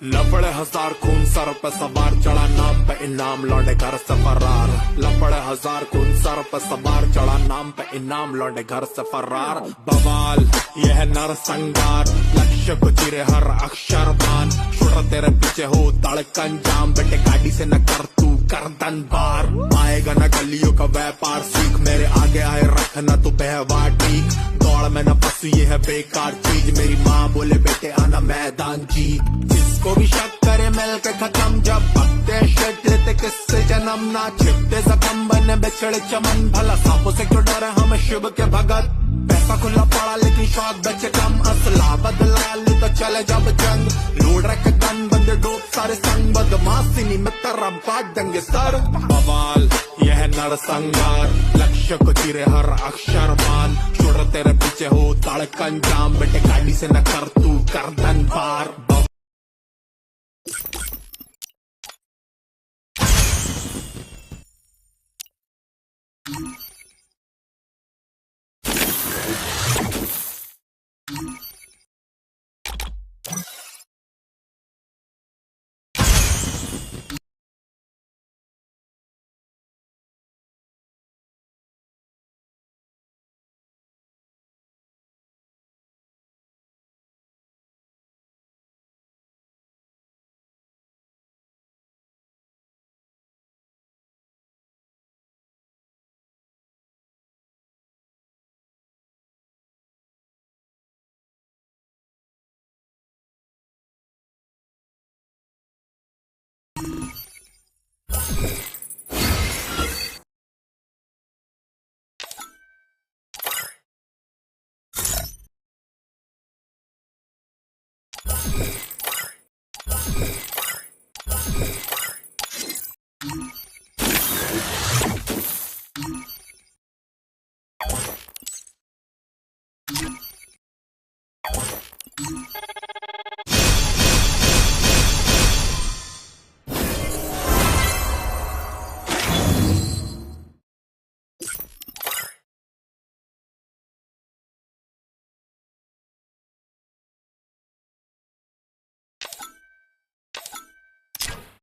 लपड़े हजार खून सर पे सवार, चढ़ा नाम पे इनाम, लौटे घर से फरार। लपड़े हजार खून सर पे सवार, चढ़ा नाम पे इनाम, लौटे घर से फरार। बवाल यह नरसंहार, लक्ष्य को चिरे हर अक्षर मान। छुड़ तेरे पीछे हो धड़कन जाम, बेटे गाड़ी से न कर तू गर्दन बार। आएगा न गलियों का व्यापार, सीख मेरे आगे आए रखना तू व्यवहार ठीक। दौड़ में न फंसू ये है बेकार चीज, मेरी माँ बोले बेटे आना मैदान जीत। जिसको भी शक करे मिल के खत्म, जब पकते शेट लेते किससे जन्म। ना छिपते जख्म बने बिछड़े चमन, भला सांपों से क्यों डरे हमें शिव के भगत। पैसा खुला पड़ा लेकिन शौक बचे कम, असला बदला ली तो चले जब जंग। लोड रखे गन बंदे डोप सारे संग, बदमाशी नहीं में तरम काट देंगे सर। बवाल यह नरसंहार, लक्ष्य को चिरे हर अक्षर मान। छोड़ तेरे पीछे हो धड़कन जाम, बेटे गाड़ी से न कर तू गर्दन पार।